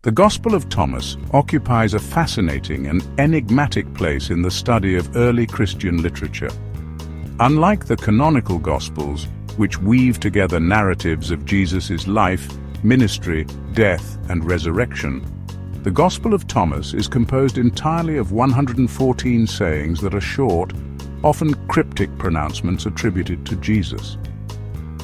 The Gospel of Thomas occupies a fascinating and enigmatic place in the study of early Christian literature. Unlike the canonical Gospels, which weave together narratives of Jesus' life, ministry, death, and resurrection, the Gospel of Thomas is composed entirely of 114 sayings that are short, often cryptic pronouncements attributed to Jesus.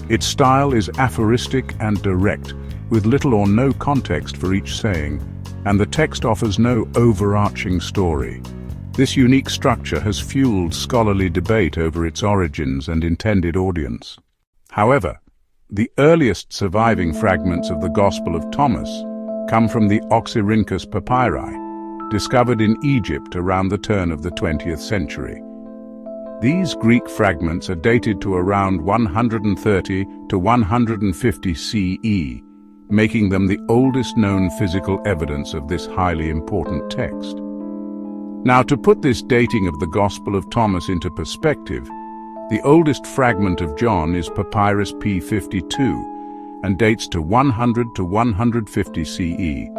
Its style is aphoristic and direct, with little or no context for each saying, and the text offers no overarching story. This unique structure has fueled scholarly debate over its origins and intended audience. However, the earliest surviving fragments of the Gospel of Thomas come from the Oxyrhynchus papyri, discovered in Egypt around the turn of the 20th century. These Greek fragments are dated to around 130 to 150 CE, making them the oldest known physical evidence of this highly important text. Now, to put this dating of the Gospel of Thomas into perspective, the oldest fragment of John is Papyrus P52 and dates to 100 to 150 CE,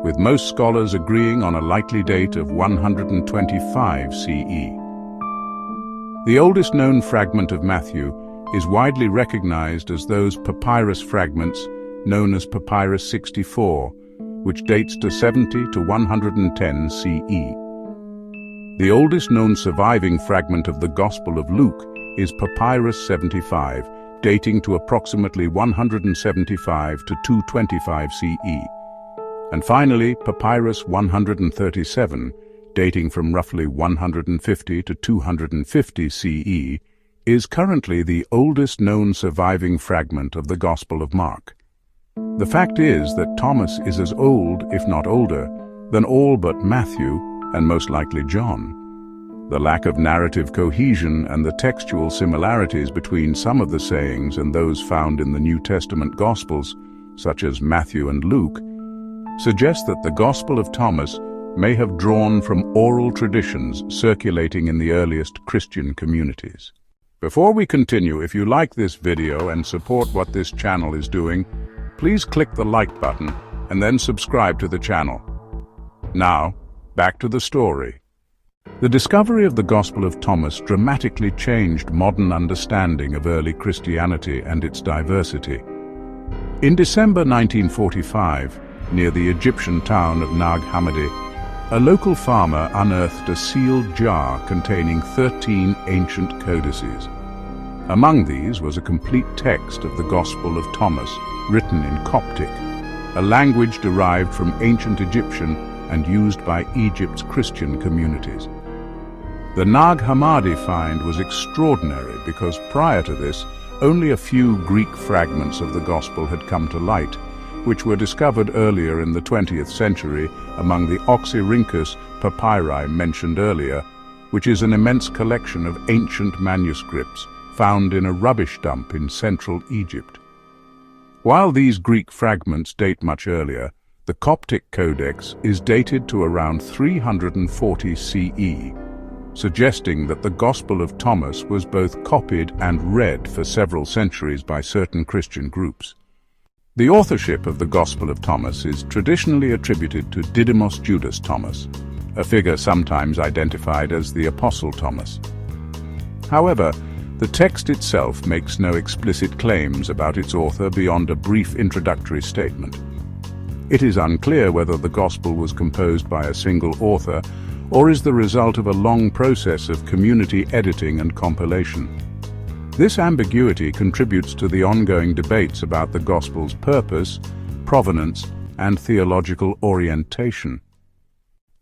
with most scholars agreeing on a likely date of 125 CE. The oldest known fragment of Matthew is widely recognized as those papyrus fragments known as Papyrus 64, which dates to 70 to 110 CE. The oldest known surviving fragment of the Gospel of Luke is Papyrus 75, dating to approximately 175 to 225 CE. And finally, Papyrus 137, dating from roughly 150 to 250 CE, is currently the oldest known surviving fragment of the Gospel of Mark. The fact is that Thomas is as old, if not older, than all but Matthew and most likely John. The lack of narrative cohesion and the textual similarities between some of the sayings and those found in the New Testament Gospels, such as Matthew and Luke, suggest that the Gospel of Thomas may have drawn from oral traditions circulating in the earliest Christian communities. Before we continue, if you like this video and support what this channel is doing, please click the like button and then subscribe to the channel. Now, back to the story. The discovery of the Gospel of Thomas dramatically changed modern understanding of early Christianity and its diversity. In December 1945, near the Egyptian town of Nag Hammadi, a local farmer unearthed a sealed jar containing 13 ancient codices. Among these was a complete text of the Gospel of Thomas, written in Coptic, a language derived from ancient Egyptian and used by Egypt's Christian communities. The Nag Hammadi find was extraordinary because prior to this, only a few Greek fragments of the Gospel had come to light, which were discovered earlier in the 20th century among the Oxyrhynchus papyri mentioned earlier, which is an immense collection of ancient manuscripts found in a rubbish dump in central Egypt. While these Greek fragments date much earlier, the Coptic Codex is dated to around 340 CE, suggesting that the Gospel of Thomas was both copied and read for several centuries by certain Christian groups. The authorship of the Gospel of Thomas is traditionally attributed to Didymos Judas Thomas, a figure sometimes identified as the Apostle Thomas. However, the text itself makes no explicit claims about its author beyond a brief introductory statement. It is unclear whether the Gospel was composed by a single author or is the result of a long process of community editing and compilation. This ambiguity contributes to the ongoing debates about the Gospel's purpose, provenance, and theological orientation.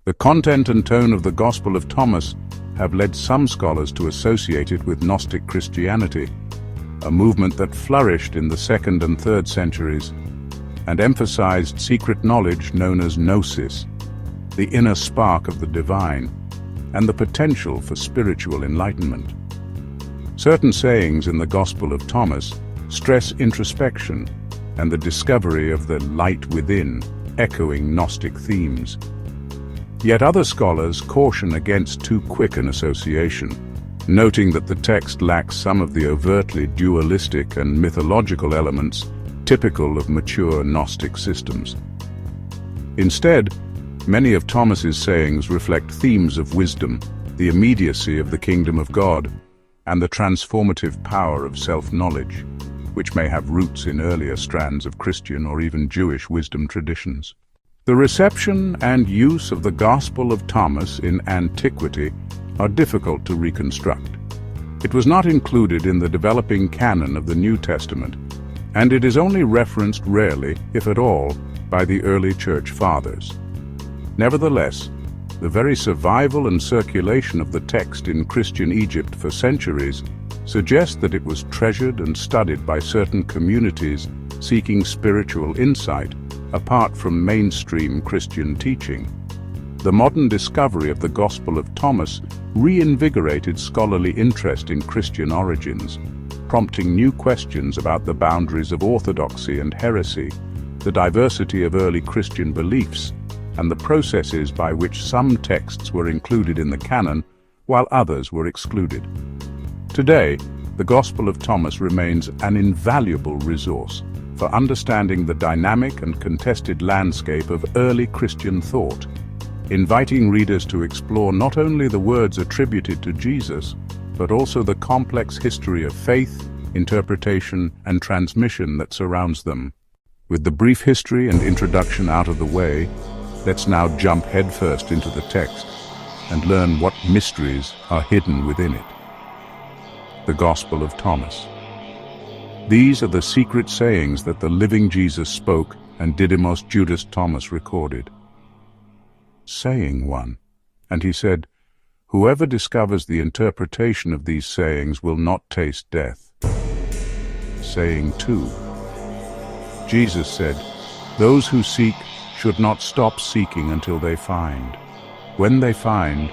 The content and tone of the Gospel of Thomas have led some scholars to associate it with Gnostic Christianity, a movement that flourished in the 2nd and 3rd centuries and emphasized secret knowledge known as gnosis, the inner spark of the divine, and the potential for spiritual enlightenment. Certain sayings in the Gospel of Thomas stress introspection and the discovery of the light within, echoing Gnostic themes. Yet other scholars caution against too quick an association, noting that the text lacks some of the overtly dualistic and mythological elements typical of mature Gnostic systems. Instead, many of Thomas's sayings reflect themes of wisdom, the immediacy of the kingdom of God, and the transformative power of self-knowledge, which may have roots in earlier strands of Christian or even Jewish wisdom traditions. The reception and use of the Gospel of Thomas in antiquity are difficult to reconstruct. It was not included in the developing canon of the New Testament, and it is only referenced rarely, if at all, by the early church fathers. Nevertheless, the very survival and circulation of the text in Christian Egypt for centuries suggests that it was treasured and studied by certain communities seeking spiritual insight apart from mainstream Christian teaching. The modern discovery of the Gospel of Thomas reinvigorated scholarly interest in Christian origins, prompting new questions about the boundaries of orthodoxy and heresy, the diversity of early Christian beliefs, and the processes by which some texts were included in the canon while others were excluded. Today, the Gospel of Thomas remains an invaluable resource for understanding the dynamic and contested landscape of early Christian thought, inviting readers to explore not only the words attributed to Jesus, but also the complex history of faith, interpretation, and transmission that surrounds them. With the brief history and introduction out of the way, let's now jump headfirst into the text and learn what mysteries are hidden within it. The Gospel of Thomas. These are the secret sayings that the living Jesus spoke and Didymus Judas Thomas recorded. Saying 1. And he said, "Whoever discovers the interpretation of these sayings will not taste death." Saying 2. Jesus said, "Those who seek should not stop seeking until they find. When they find,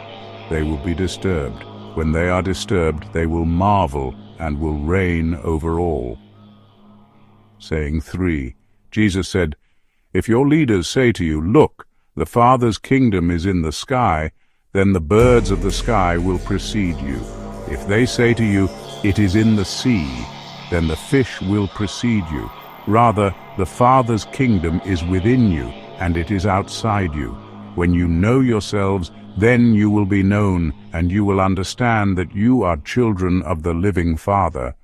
they will be disturbed. When they are disturbed, they will marvel and will reign over all." Saying 3. Jesus said, "If your leaders say to you, 'Look, the Father's kingdom is in the sky,' then the birds of the sky will precede you. If they say to you, 'It is in the sea,' then the fish will precede you. Rather, the Father's kingdom is within you, and it is outside you. When you know yourselves, then you will be known, and you will understand that you are children of the living Father.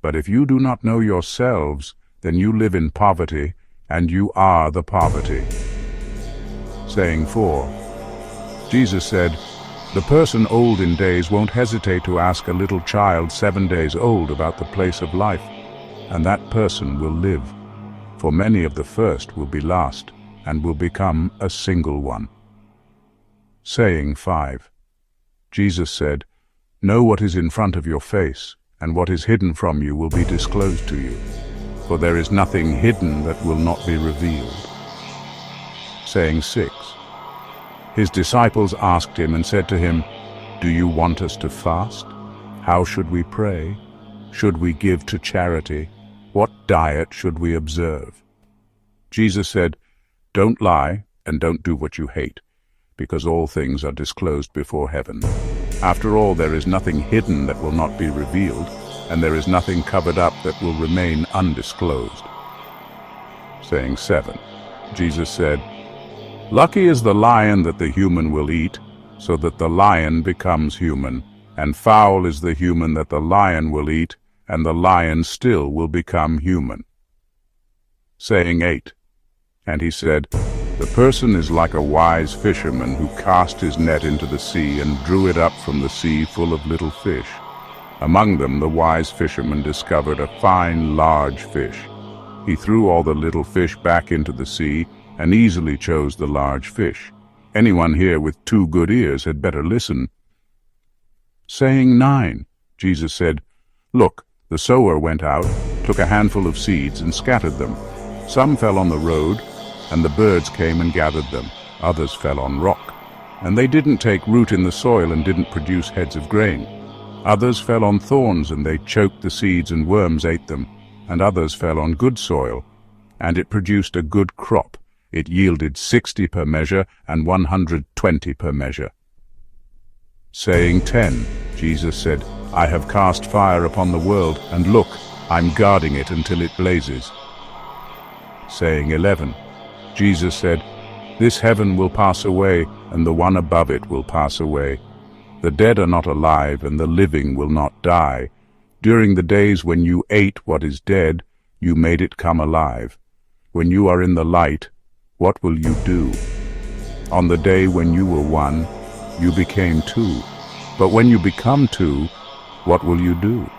But if you do not know yourselves, then you live in poverty, and you are the poverty." Saying 4. Jesus said, "The person old in days won't hesitate to ask a little child 7 days old about the place of life, and that person will live. For many of the first will be last, and will become a single one." Saying 5. Jesus said, "Know what is in front of your face, and what is hidden from you will be disclosed to you. For there is nothing hidden that will not be revealed." Saying 6. His disciples asked him and said to him, "Do you want us to fast? How should we pray? Should we give to charity? What diet should we observe?" Jesus said, "Don't lie and don't do what you hate, because all things are disclosed before heaven. After all, there is nothing hidden that will not be revealed, and there is nothing covered up that will remain undisclosed." Saying 7. Jesus said, "Lucky is the lion that the human will eat, so that the lion becomes human, and foul is the human that the lion will eat, and the lion still will become human." Saying 8. And he said, "The person is like a wise fisherman who cast his net into the sea and drew it up from the sea full of little fish. Among them the wise fisherman discovered a fine, large fish. He threw all the little fish back into the sea and easily chose the large fish. Anyone here with 2 good ears had better listen." Saying 9. Jesus said, "Look, the sower went out, took a handful of seeds and scattered them. Some fell on the road, and the birds came and gathered them. Others fell on rock, and they didn't take root in the soil and didn't produce heads of grain. Others fell on thorns, and they choked the seeds and worms ate them. And others fell on good soil, and it produced a good crop. It yielded 60 per measure and 120 per measure." Saying 10. Jesus said, "I have cast fire upon the world, and look, I'm guarding it until it blazes." Saying 11. Jesus said, This heaven will pass away, and the one above it will pass away. The dead are not alive, and the living will not die. During the days when you ate what is dead, you made it come alive. When you are in the light, what will you do? On the day when you were one, you became two. But when you become two, what will you do?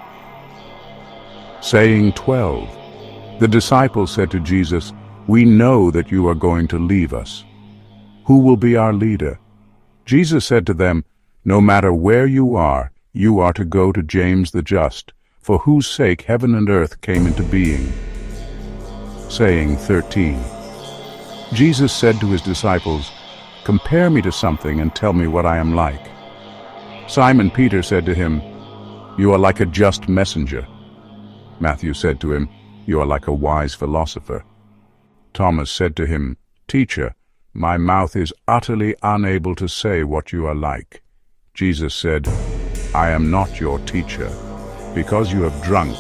Saying 12. The disciples said to Jesus, "We know that you are going to leave us. Who will be our leader?" Jesus said to them, "No matter where you are to go to James the Just, for whose sake heaven and earth came into being." Saying 13. Jesus said to his disciples, "Compare me to something and tell me what I am like." Simon Peter said to him, "You are like a just messenger." Matthew said to him, "You are like a wise philosopher." Thomas said to him, "Teacher, my mouth is utterly unable to say what you are like." Jesus said, "I am not your teacher. Because you have drunk,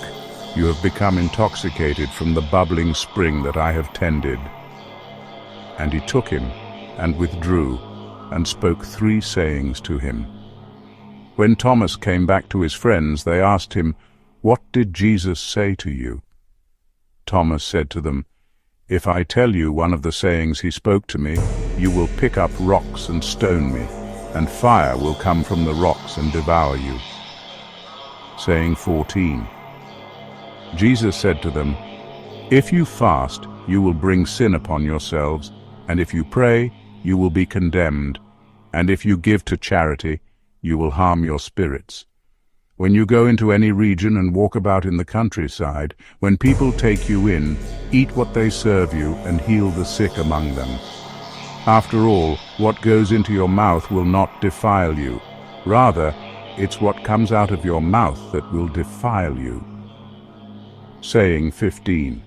you have become intoxicated from the bubbling spring that I have tended." And he took him and withdrew and spoke 3 sayings to him. When Thomas came back to his friends, they asked him, "What did Jesus say to you?" Thomas said to them, "If I tell you one of the sayings he spoke to me, you will pick up rocks and stone me, and fire will come from the rocks and devour you." Saying 14. Jesus said to them, "If you fast, you will bring sin upon yourselves, and if you pray, you will be condemned, and if you give to charity, you will harm your spirits. When you go into any region and walk about in the countryside, when people take you in, eat what they serve you and heal the sick among them. After all, what goes into your mouth will not defile you. Rather, it's what comes out of your mouth that will defile you." Saying 15.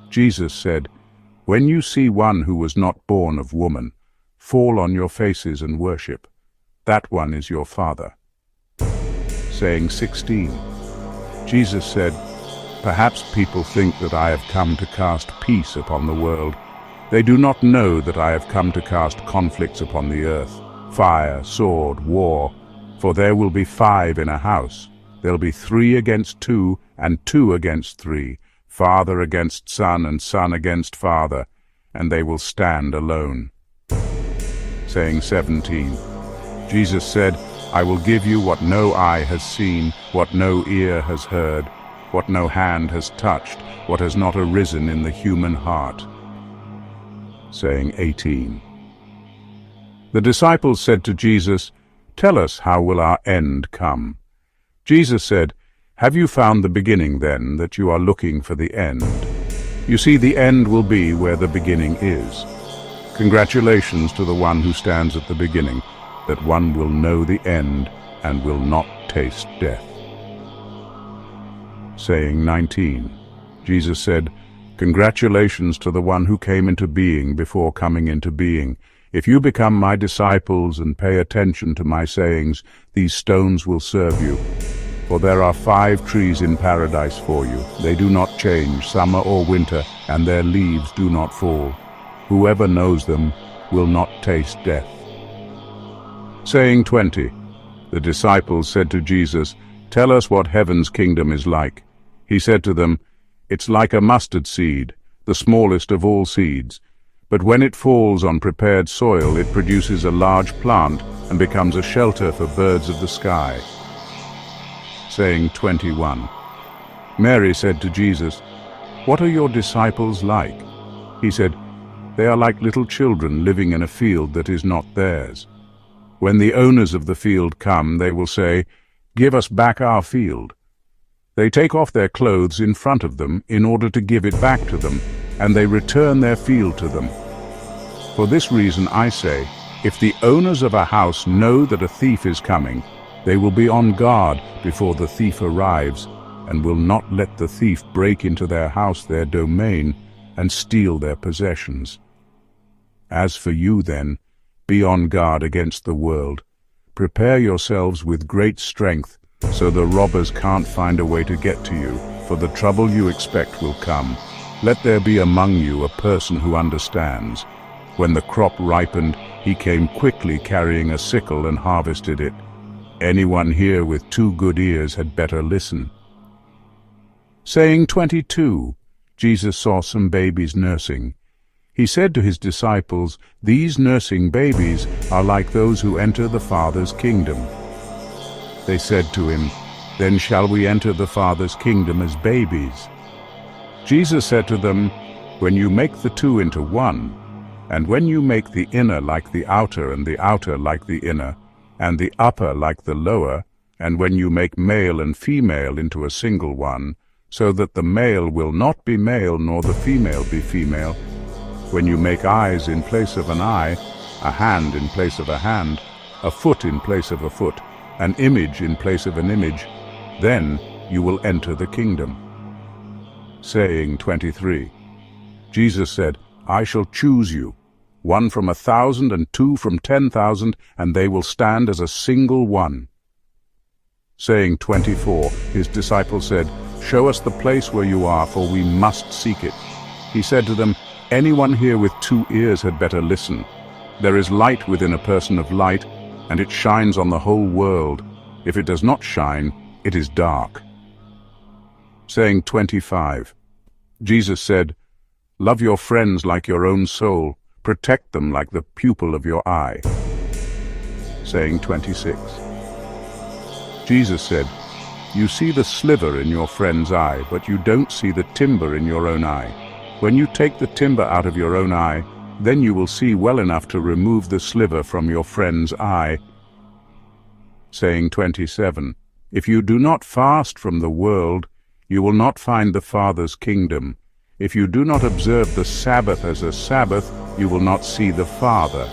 Jesus said, "When you see one who was not born of woman, fall on your faces and worship. That one is your Father." Saying 16. Jesus said, "Perhaps people think that I have come to cast peace upon the world. They do not know that I have come to cast conflicts upon the earth, fire, sword, war. For there will be 5 in a house. There will be 3 against 2, and 2 against 3, father against son, and son against father, and they will stand alone." Saying 17. Jesus said, "I will give you what no eye has seen, what no ear has heard, what no hand has touched, what has not arisen in the human heart." Saying 18. The disciples said to Jesus, "Tell us, how will our end come?" Jesus said, "Have you found the beginning then, that you are looking for the end? You see, the end will be where the beginning is. Congratulations to the one who stands at the beginning, that one will know the end and will not taste death." Saying 19. Jesus said, "Congratulations to the one who came into being before coming into being. If you become my disciples and pay attention to my sayings, these stones will serve you. For there are 5 trees in paradise for you. They do not change, summer or winter, and their leaves do not fall. Whoever knows them will not taste death." Saying 20. The disciples said to Jesus, "Tell us what heaven's kingdom is like." He said to them, "It's like a mustard seed, the smallest of all seeds. But when it falls on prepared soil, it produces a large plant and becomes a shelter for birds of the sky." Saying 21. Mary said to Jesus, "What are your disciples like?" He said, "They are like little children living in a field that is not theirs. When the owners of the field come, they will say, 'Give us back our field.' They take off their clothes in front of them in order to give it back to them, and they return their field to them. For this reason I say, if the owners of a house know that a thief is coming, they will be on guard before the thief arrives, and will not let the thief break into their house, their domain, and steal their possessions. As for you then, be on guard against the world. Prepare yourselves with great strength, so the robbers can't find a way to get to you, for the trouble you expect will come. Let there be among you a person who understands. When the crop ripened, he came quickly carrying a sickle and harvested it. Anyone here with 2 good ears had better listen. Saying 22, Jesus saw some babies nursing. He said to his disciples, "These nursing babies are like those who enter the Father's kingdom." They said to him, "Then shall we enter the Father's kingdom as babies?" Jesus said to them, "When you make the 2 into 1, and when you make the inner like the outer and the outer like the inner, and the upper like the lower, and when you make male and female into a single one, so that the male will not be male nor the female be female, when you make eyes in place of an eye, a hand in place of a hand, a foot in place of a foot, an image in place of an image, then you will enter the kingdom." Saying 23, Jesus said, "I shall choose you, 1 from 1,000 and 2 from 10,000, and they will stand as a single one." Saying 24, his disciples said, "Show us the place where you are, for we must seek it." He said to them, "Anyone here with 2 ears had better listen. There is light within a person of light, and it shines on the whole world. If it does not shine, it is dark." Saying 25, Jesus said, "Love your friends like your own soul. Protect them like the pupil of your eye." Saying 26, Jesus said, "You see the sliver in your friend's eye, but you don't see the timber in your own eye. When you take the timber out of your own eye, then you will see well enough to remove the sliver from your friend's eye." Saying 27, "If you do not fast from the world, you will not find the Father's kingdom. If you do not observe the Sabbath as a Sabbath, you will not see the Father."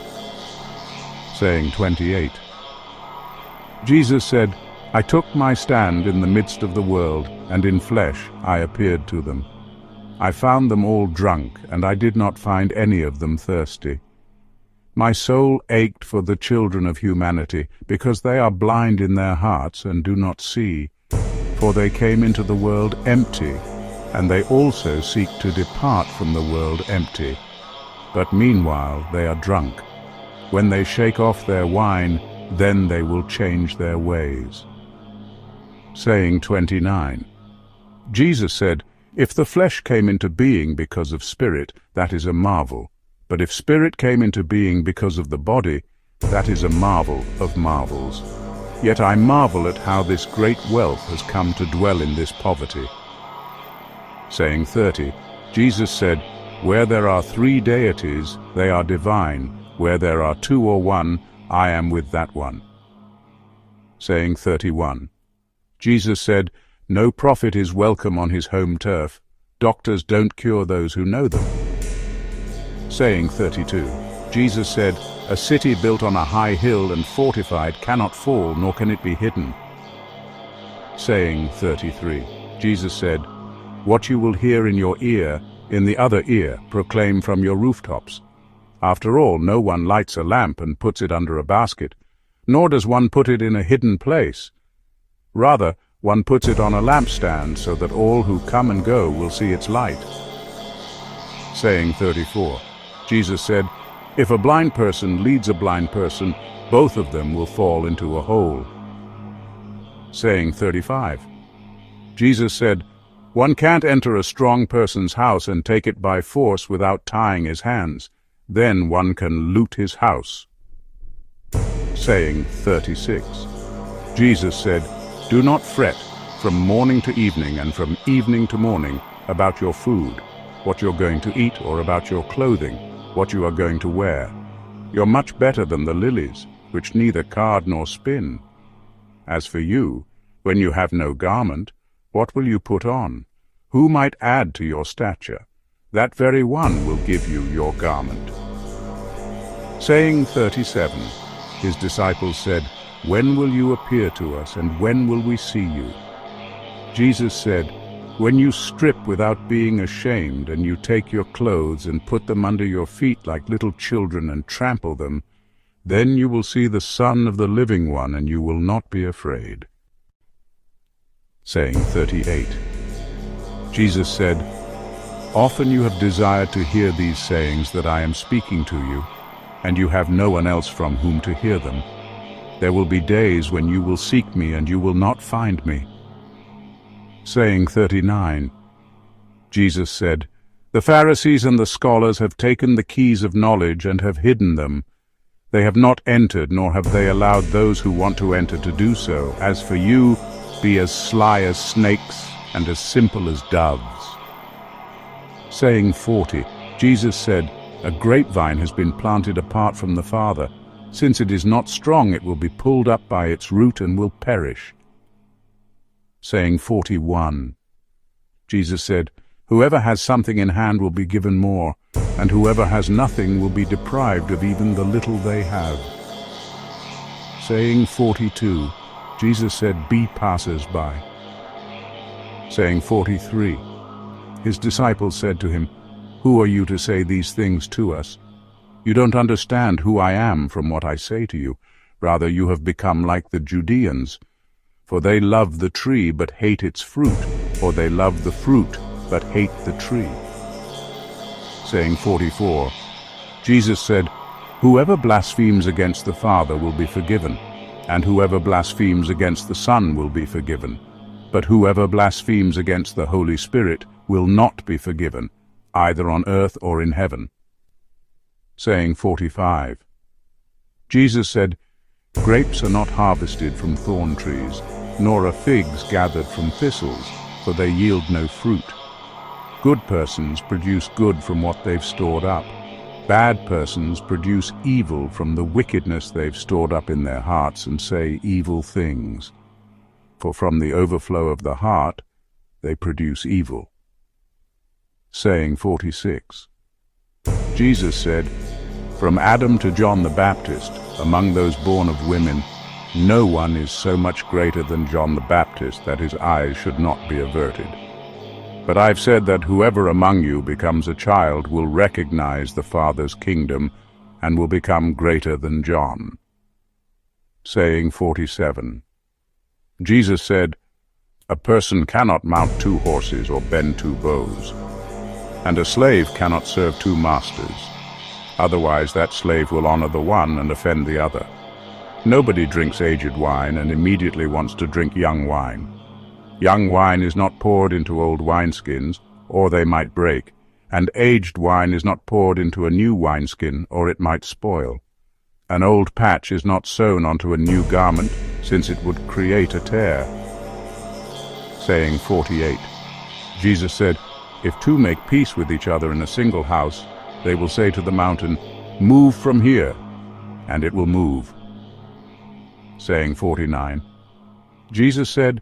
Saying 28, Jesus said, "I took my stand in the midst of the world, and in flesh I appeared to them. I found them all drunk, and I did not find any of them thirsty. My soul ached for the children of humanity, because they are blind in their hearts and do not see. For they came into the world empty, and they also seek to depart from the world empty. But meanwhile they are drunk. When they shake off their wine, then they will change their ways." Saying 29, Jesus said, "If the flesh came into being because of spirit, that is a marvel. But if spirit came into being because of the body, that is a marvel of marvels. Yet I marvel at how this great wealth has come to dwell in this poverty." Saying 30, Jesus said, "Where there are 3 deities, they are divine. Where there are 2 or 1, I am with that one." Saying 31, Jesus said, "No prophet is welcome on his home turf. Doctors don't cure those who know them." Saying 32, Jesus said, "A city built on a high hill and fortified cannot fall, nor can it be hidden." Saying 33, Jesus said, "What you will hear in your ear, in the other ear proclaim from your rooftops. After all, no one lights a lamp and puts it under a basket, nor does one put it in a hidden place. Rather, one puts it on a lampstand so that all who come and go will see its light." Saying 34, Jesus said, "If a blind person leads a blind person, both of them will fall into a hole." Saying 35, Jesus said, "One can't enter a strong person's house and take it by force without tying his hands. Then one can loot his house." Saying 36, Jesus said, "Do not fret from morning to evening and from evening to morning about your food, what you're going to eat, or about your clothing, what you are going to wear. You're much better than the lilies, which neither card nor spin. As for you, when you have no garment, what will you put on? Who might add to your stature? That very one will give you your garment." Saying 37, his disciples said, "When will you appear to us, and when will we see you?" Jesus said, "When you strip without being ashamed, and you take your clothes and put them under your feet like little children and trample them, then you will see the Son of the Living One, and you will not be afraid." Saying 38, Jesus said, Often you have desired to hear these sayings that I am speaking to you, and you have no one else from whom to hear them. There will be days when you will seek me and you will not find me. Saying 39. Jesus said, The Pharisees and the scholars have taken the keys of knowledge and have hidden them. They have not entered, nor have they allowed those who want to enter to do so. As for you, be as sly as snakes and as simple as doves. Saying 40. Jesus said, A grapevine has been planted apart from the Father. Since it is not strong, it will be pulled up by its root and will perish. Saying 41. Jesus said, Whoever has something in hand will be given more, and whoever has nothing will be deprived of even the little they have. Saying 42. Jesus said, Be passers-by. Saying 43. His disciples said to him, Who are you to say these things to us? You don't understand who I am from what I say to you. Rather, you have become like the Judeans. For they love the tree but hate its fruit, or they love the fruit but hate the tree. Saying 44. Jesus said, Whoever blasphemes against the Father will be forgiven, and whoever blasphemes against the Son will be forgiven. But whoever blasphemes against the Holy Spirit will not be forgiven, either on earth or in heaven. Saying 45. Jesus said, Grapes are not harvested from thorn trees, nor are figs gathered from thistles, for they yield no fruit. Good persons produce good from what they've stored up. Bad persons produce evil from the wickedness they've stored up in their hearts and say evil things. For from the overflow of the heart they produce evil. Saying 46. Jesus said, From Adam to John the Baptist, among those born of women, no one is so much greater than John the Baptist that his eyes should not be averted. But I've said that whoever among you becomes a child will recognize the Father's kingdom and will become greater than John. Saying 47. Jesus said, A person cannot mount 2 horses or bend 2 bows, and a slave cannot serve 2 masters. Otherwise that slave will honor the one and offend the other. Nobody drinks aged wine and immediately wants to drink young wine. Young wine is not poured into old wineskins, or they might break, and aged wine is not poured into a new wineskin, or it might spoil. An old patch is not sewn onto a new garment, since it would create a tear. Saying 48. Jesus said, If 2 make peace with each other in a single house, they will say to the mountain, Move from here, and it will move. Saying 49. Jesus said,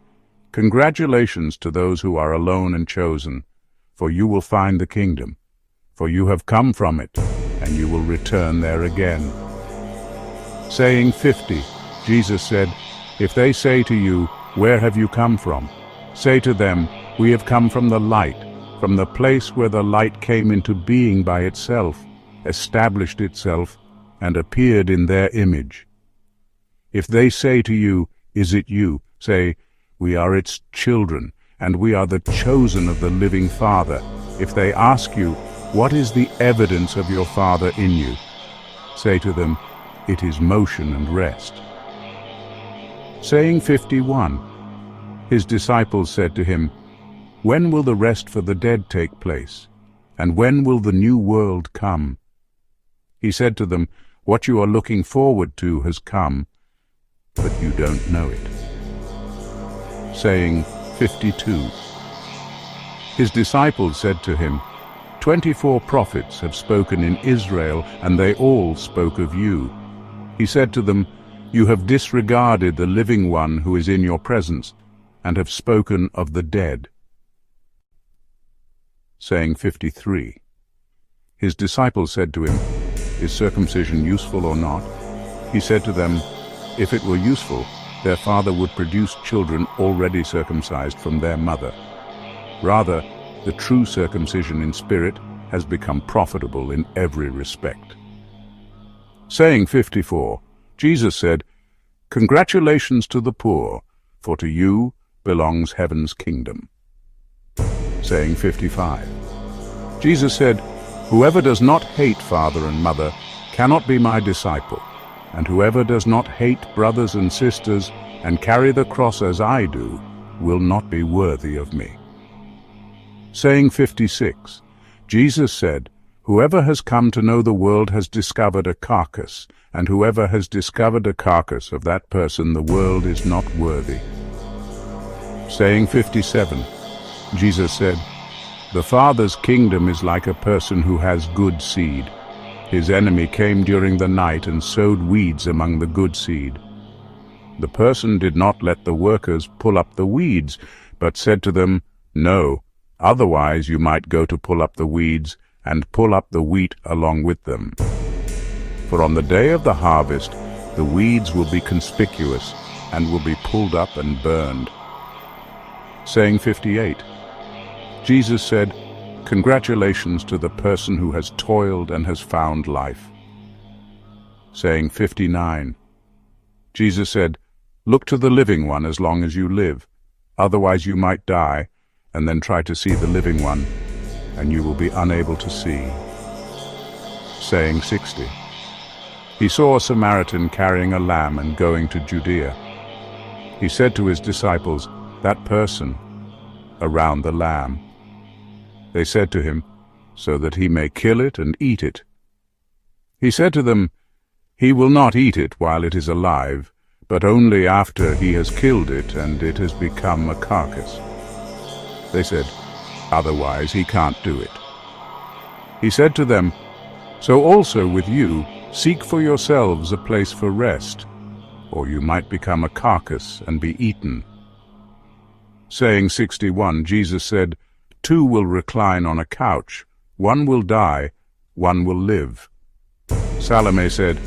Congratulations to those who are alone and chosen, for you will find the kingdom. For you have come from it, and you will return there again. Saying 50. Jesus said, If they say to you, Where have you come from? Say to them, We have come from the light, from the place where the light came into being by itself, established itself, and appeared in their image. If they say to you, Is it you? Say, We are its children, and we are the chosen of the living Father. If they ask you, What is the evidence of your Father in you? Say to them, It is motion and rest. Saying 51. His disciples said to him, When will the rest for the dead take place? And when will the new world come? He said to them, What you are looking forward to has come, but you don't know it. Saying 52. His disciples said to him, 24 prophets have spoken in Israel, and they all spoke of you. He said to them, You have disregarded the living one who is in your presence, and have spoken of the dead. Saying 53. His disciples said to him, Is circumcision useful or not? He said to them, If it were useful, their father would produce children already circumcised from their mother. Rather, the true circumcision in spirit has become profitable in every respect. Saying 54. Jesus said, Congratulations to the poor, for to you belongs heaven's kingdom. Saying 55. Jesus said, "Whoever does not hate father and mother cannot be my disciple, and whoever does not hate brothers and sisters and carry the cross as I do will not be worthy of me." Saying 56, Jesus said, "Whoever has come to know the world has discovered a carcass, and whoever has discovered a carcass of that person the world is not worthy." Saying 57, Jesus said, "The Father's kingdom is like a person who has good seed. His enemy came during the night and sowed weeds among the good seed. The person did not let the workers pull up the weeds, but said to them, 'No, otherwise you might go to pull up the weeds and pull up the wheat along with them. For on the day of the harvest the weeds will be conspicuous and will be pulled up and burned." Saying 58, Jesus said, "Congratulations to the person who has toiled and has found life." Saying 59, Jesus said, "Look to the living one as long as you live, otherwise you might die, and then try to see the living one, and you will be unable to see." Saying 60, He saw a Samaritan carrying a lamb and going to Judea. He said to his disciples, "That person, around the lamb." They said to him, "So that he may kill it and eat it." He said to them, "He will not eat it while it is alive, but only after he has killed it and it has become a carcass." They said, "Otherwise he can't do it." He said to them, "So also with you, seek for yourselves a place for rest, or you might become a carcass and be eaten." Saying 61, Jesus said, "Two will recline on a couch, one will die, one will live." Salome said,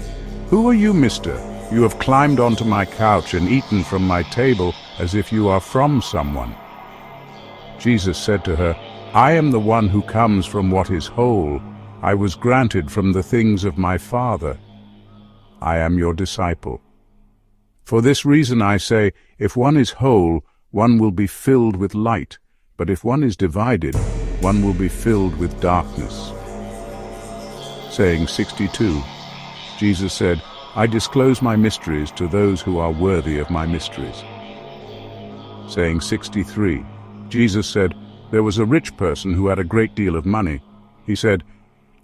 "Who are you, mister? You have climbed onto my couch and eaten from my table as if you are from someone." Jesus said to her, "I am the one who comes from what is whole. I was granted from the things of my Father. I am your disciple. For this reason I say, if one is whole, one will be filled with light, but if one is divided, one will be filled with darkness." Saying 62, Jesus said, "I disclose my mysteries to those who are worthy of my mysteries." Saying 63, Jesus said, "There was a rich person who had a great deal of money. He said,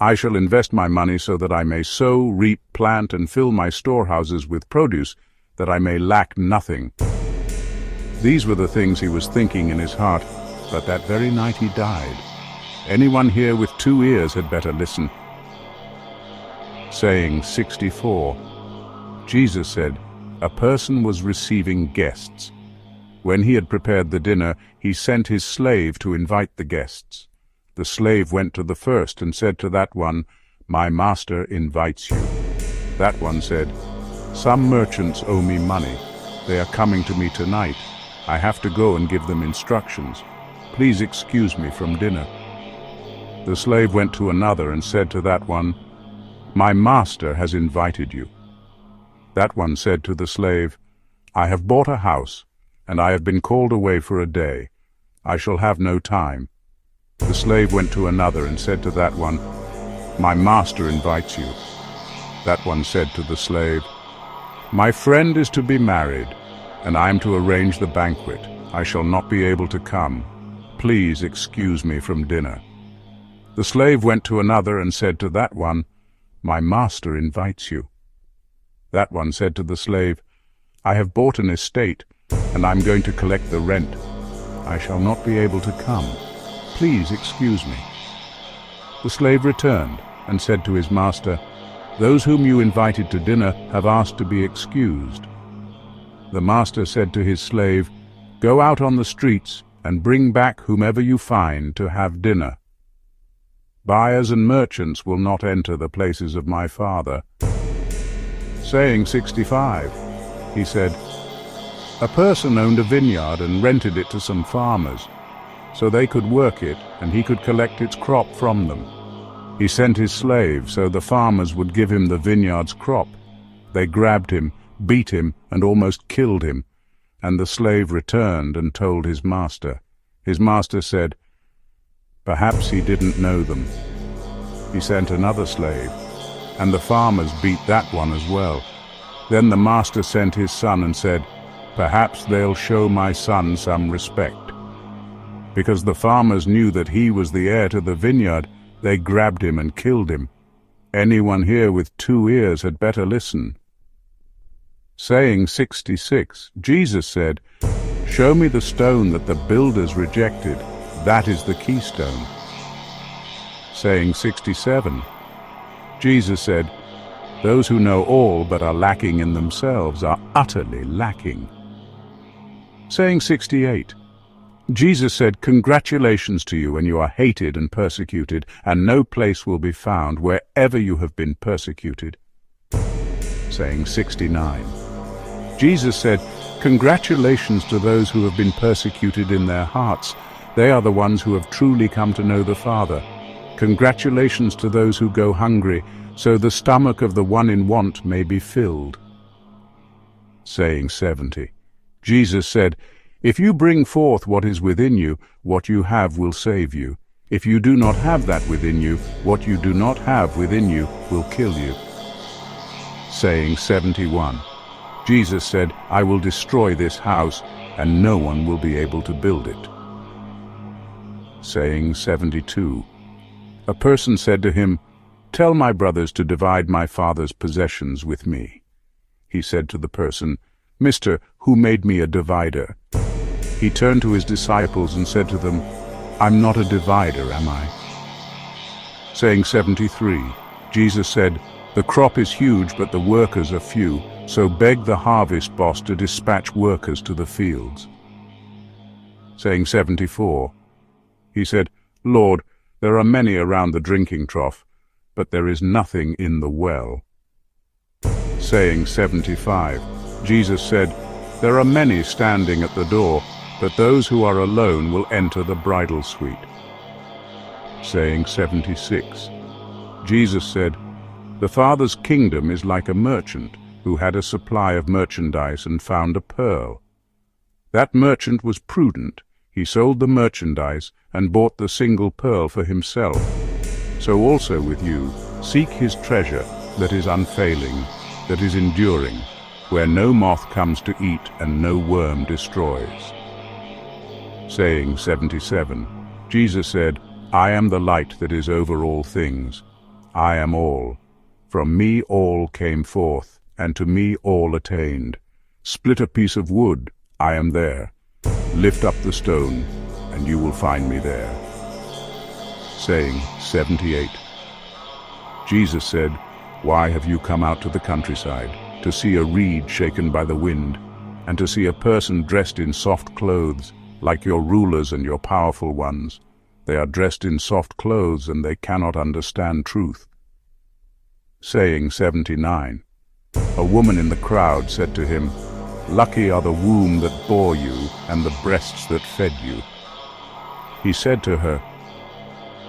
'I shall invest my money so that I may sow, reap, plant, and fill my storehouses with produce, that I may lack nothing.' These were the things he was thinking in his heart, but that very night he died. Anyone here with 2 ears had better listen." Saying 64, Jesus said, "A person was receiving guests. When he had prepared the dinner, he sent his slave to invite the guests. The slave went to the first and said to that one, 'My master invites you.' That one said, 'Some merchants owe me money. They are coming to me tonight. I have to go and give them instructions. Please excuse me from dinner.' The slave went to another and said to that one, 'My master has invited you.' That one said to the slave, 'I have bought a house, and I have been called away for a day. I shall have no time.' The slave went to another and said to that one, 'My master invites you.' That one said to the slave, 'My friend is to be married, and I am to arrange the banquet. I shall not be able to come. Please excuse me from dinner.' The slave went to another and said to that one, 'My master invites you.' That one said to the slave, 'I have bought an estate, and I am going to collect the rent. I shall not be able to come. Please excuse me.' The slave returned and said to his master, 'Those whom you invited to dinner have asked to be excused.' The master said to his slave, 'Go out on the streets and bring back whomever you find to have dinner. Buyers and merchants will not enter the places of my Father.' Saying 65, he said, 'A person owned a vineyard and rented it to some farmers, so they could work it and he could collect its crop from them. He sent his slave so the farmers would give him the vineyard's crop. They grabbed him, beat him, and almost killed him. And the slave returned and told his master. His master said, Perhaps he didn't know them. He sent another slave, and the farmers beat that one as well. Then the master sent his son and said, "Perhaps they'll show my son some respect." Because the farmers knew that he was the heir to the vineyard, they grabbed him and killed him. Anyone here with 2 ears had better listen. Saying 66, Jesus said, "Show me the stone that the builders rejected. That is the keystone." Saying 67, Jesus said, "Those who know all but are lacking in themselves are utterly lacking." Saying 68, Jesus said, "Congratulations to you when you are hated and persecuted, and no place will be found wherever you have been persecuted." Saying 69, Jesus said, "Congratulations to those who have been persecuted in their hearts. They are the ones who have truly come to know the Father. Congratulations to those who go hungry, so the stomach of the one in want may be filled." Saying 70, Jesus said, "If you bring forth what is within you, what you have will save you. If you do not have that within you, what you do not have within you will kill you." Saying 71, Jesus said, "I will destroy this house, and no one will be able to build it." Saying 72, a person said to him, "Tell my brothers to divide my father's possessions with me." He said to the person, "Mister, who made me a divider?" He turned to his disciples and said to them, "I'm not a divider, am I?" Saying 73, Jesus said, "The crop is huge, but the workers are few, so beg the harvest boss to dispatch workers to the fields." Saying 74, he said, "Lord, there are many around the drinking trough, but there is nothing in the well." Saying 75, Jesus said, "There are many standing at the door, but those who are alone will enter the bridal suite." Saying 76, Jesus said, "The Father's kingdom is like a merchant who had a supply of merchandise and found a pearl. That merchant was prudent. He sold the merchandise and bought the single pearl for himself. So also with you, seek his treasure that is unfailing, that is enduring, where no moth comes to eat and no worm destroys." Saying 77, Jesus said, "I am the light that is over all things. I am all. From me all came forth, and to me all attained. Split a piece of wood, I am there. Lift up the stone, and you will find me there." Saying 78, Jesus said, "Why have you come out to the countryside, to see a reed shaken by the wind, and to see a person dressed in soft clothes, like your rulers and your powerful ones? They are dressed in soft clothes, and they cannot understand truth." Saying 79, a woman in the crowd said to him, "Lucky are the womb that bore you and the breasts that fed you." He said to her,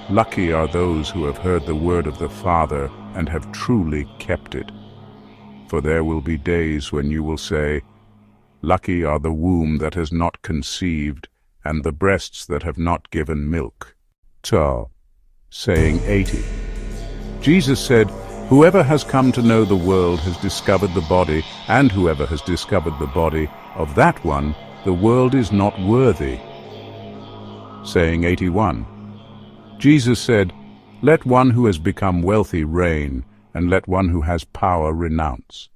"Lucky are those who have heard the word of the Father and have truly kept it. For there will be days when you will say, 'Lucky are the womb that has not conceived and the breasts that have not given milk.'" Saying 80, Jesus said, "Whoever has come to know the world has discovered the body, and whoever has discovered the body, of that one the world is not worthy." Saying 81, Jesus said, "Let one who has become wealthy reign, and let one who has power renounce."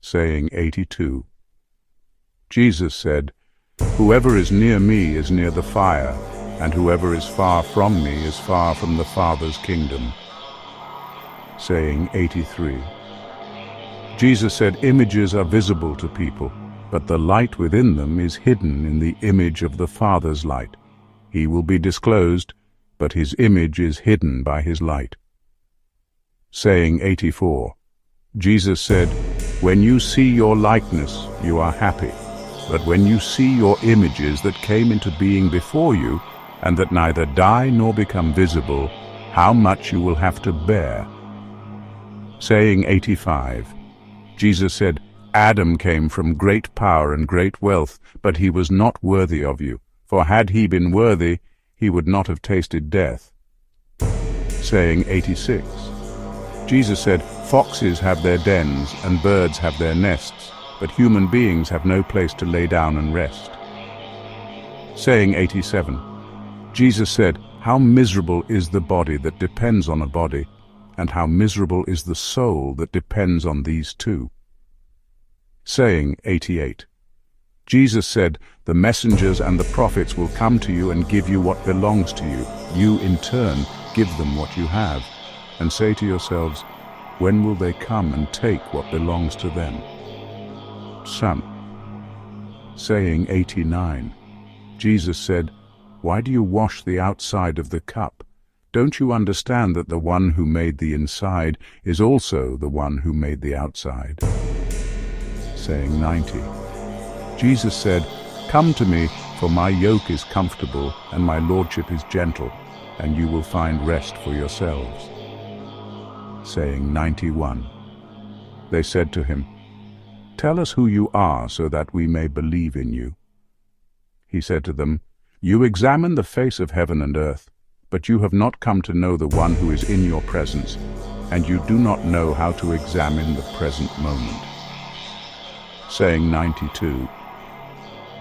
Saying 82, Jesus said, "Whoever is near me is near the fire, and whoever is far from me is far from the Father's kingdom." Saying 83, Jesus said, "Images are visible to people, but the light within them is hidden in the image of the Father's light. He will be disclosed, but his image is hidden by his light." Saying 84, Jesus said, "When you see your likeness, you are happy. But when you see your images that came into being before you, and that neither die nor become visible, how much you will have to bear." Saying 85, Jesus said, "Adam came from great power and great wealth, but he was not worthy of you. For had he been worthy, he would not have tasted death. Saying 86. Jesus said, "Foxes have their dens and birds have their nests, but human beings have no place to lay down and rest." Saying 87. Jesus said, "How miserable is the body that depends on a body, and how miserable is the soul that depends on these two." Saying 88. Jesus said, "The messengers and the prophets will come to you and give you what belongs to you. You, in turn, give them what you have, and say to yourselves, when will they come and take what belongs to them?" Son. Saying 89. Jesus said, "Why do you wash the outside of the cup? Don't you understand that the one who made the inside is also the one who made the outside?" Saying 90. Jesus said, "Come to me, for my yoke is comfortable and my lordship is gentle, and you will find rest for yourselves." Saying 91. They said to him, "Tell us who you are so that we may believe in you." He said to them, "You examine the face of heaven and earth, but you have not come to know the one who is in your presence, and you do not know how to examine the present moment." Saying 92.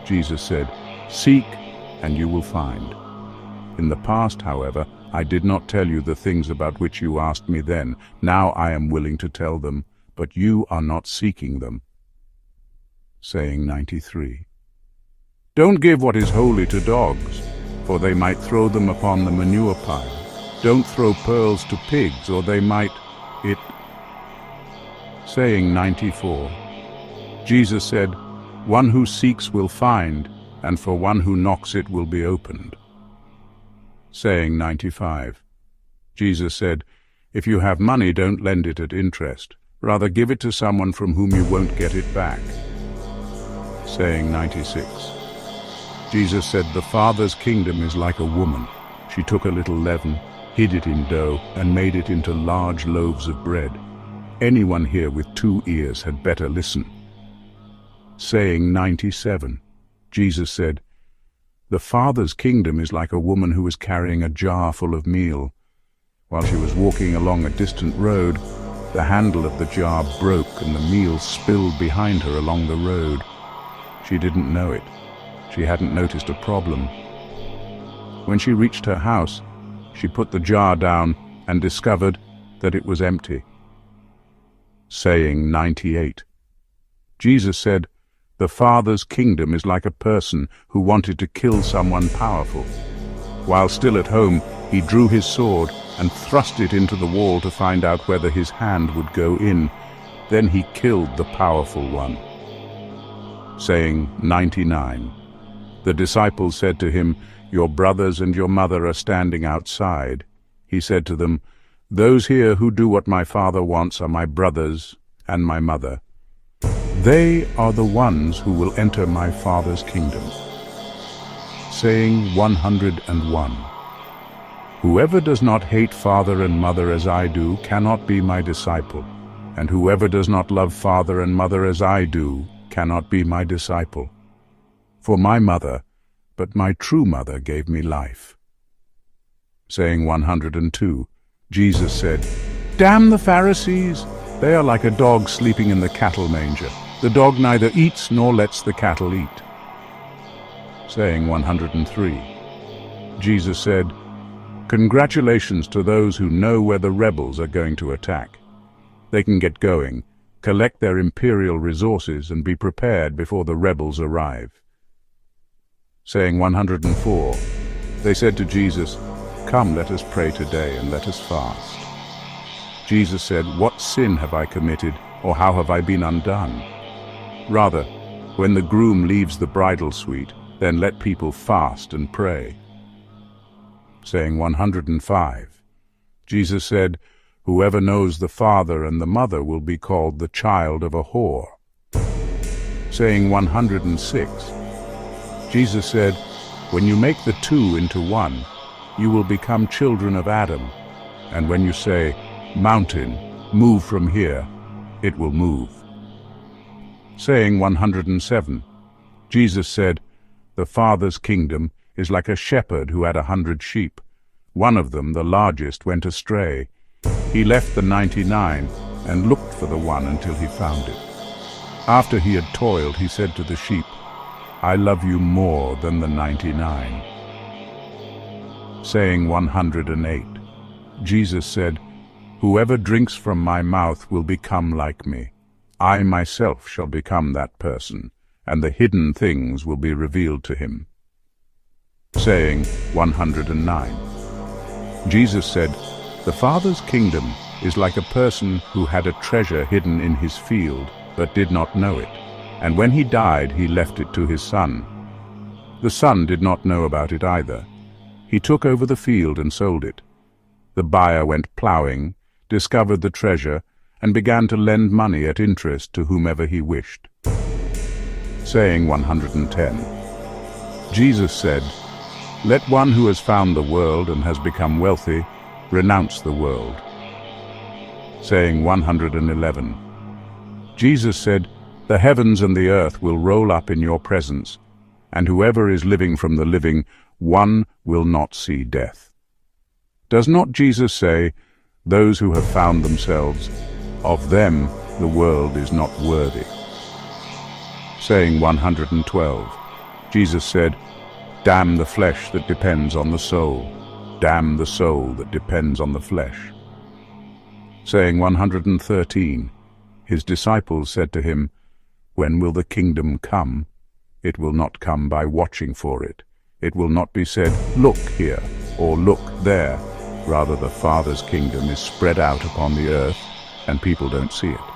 Jesus said, "Seek, and you will find. In the past, however, I did not tell you the things about which you asked me then. Now I am willing to tell them, but you are not seeking them." Saying 93. Don't give what is holy to dogs, for they might throw them upon the manure pile. Don't throw pearls to pigs, or they might it. Saying 94. Jesus said, "One who seeks will find, and for one who knocks it will be opened." Saying 95. Jesus said, "If you have money, don't lend it at interest. Rather give it to someone from whom you won't get it back." Saying 96. Jesus said, "The Father's kingdom is like a woman. She took a little leaven, hid it in dough, and made it into large loaves of bread. Anyone here with 2 ears had better listen." Saying 97. Jesus said, "The Father's kingdom is like a woman who was carrying a jar full of meal. While she was walking along a distant road, the handle of the jar broke and the meal spilled behind her along the road. She didn't know it. She hadn't noticed a problem. When she reached her house, she put the jar down and discovered that it was empty." Saying 98. Jesus said, "The Father's kingdom is like a person who wanted to kill someone powerful. While still at home, he drew his sword and thrust it into the wall to find out whether his hand would go in. Then he killed the powerful one." Saying 99. The disciples said to him, "Your brothers and your mother are standing outside." He said to them, "Those here who do what my Father wants are my brothers and my mother. They are the ones who will enter my Father's kingdom." Saying 101. Whoever does not hate father and mother as I do cannot be my disciple, and whoever does not love father and mother as I do cannot be my disciple. For my mother, but my true mother, gave me life. Saying 102. Jesus said, "Damn the Pharisees! They are like a dog sleeping in the cattle manger. The dog neither eats nor lets the cattle eat." Saying 103. Jesus said, "Congratulations to those who know where the rebels are going to attack. They can get going, collect their imperial resources, and be prepared before the rebels arrive." Saying 104. They said to Jesus, "Come, let us pray today, and let us fast." Jesus said, "What sin have I committed, or how have I been undone? Rather, when the groom leaves the bridal suite, then let people fast and pray." Saying 105. Jesus said, "Whoever knows the father and the mother will be called the child of a whore." Saying 106. Jesus said, "When you make the two into one, you will become children of Adam. And when you say, 'Mountain, move from here,' it will move." Saying 107. Jesus said, "The Father's kingdom is like a shepherd who had 100 sheep. One of them, the largest, went astray. He left the 99 and looked for the one until he found it. After he had toiled, he said to the sheep, "I love you more than the 99." Saying 108, Jesus said, "Whoever drinks from my mouth will become like me. I myself shall become that person, and the hidden things will be revealed to him." Saying 109, Jesus said, "The Father's kingdom is like a person who had a treasure hidden in his field, but did not know it, and when he died he left it to his son. The son did not know about it either. He took over the field and sold it. The buyer went plowing, discovered the treasure, and began to lend money at interest to whomever he wished." Saying 110, Jesus said, "Let one who has found the world and has become wealthy renounce the world." Saying 111, Jesus said, "The heavens and the earth will roll up in your presence, and whoever is living from the living, one will not see death." Does not Jesus say, "Those who have found themselves, of them the world is not worthy"? Saying 112, Jesus said, "Damn the flesh that depends on the soul. Damn the soul that depends on the flesh." Saying 113, his disciples said to him, "When will the kingdom come? It will not come by watching for it. It will not be said, 'Look here,' or 'Look there.' Rather, the Father's kingdom is spread out upon the earth, and people don't see it."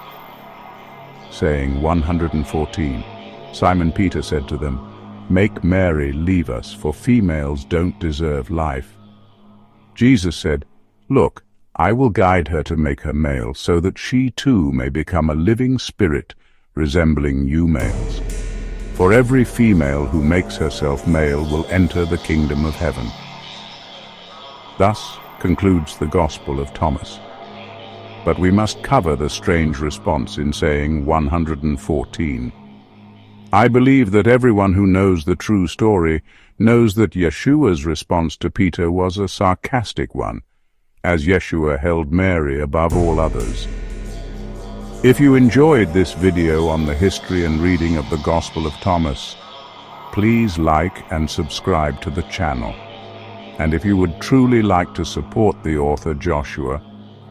Saying 114, Simon Peter said to them, "Make Mary leave us, for females don't deserve life." Jesus said, "Look, I will guide her to make her male, so that she too may become a living spirit resembling you males. For every female who makes herself male will enter the kingdom of heaven." Thus concludes the Gospel of Thomas. But we must cover the strange response in saying 114. I believe that everyone who knows the true story knows that Yeshua's response to Peter was a sarcastic one, as Yeshua held Mary above all others. If you enjoyed this video on the history and reading of the Gospel of Thomas, please like and subscribe to the channel. And if you would truly like to support the author Joshua,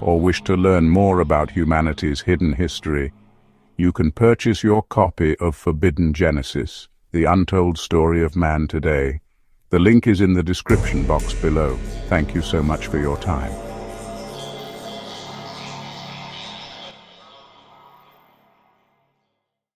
or wish to learn more about humanity's hidden history, you can purchase your copy of Forbidden Genesis, The Untold Story of Man Today. The link is in the description box below. Thank you so much for your time.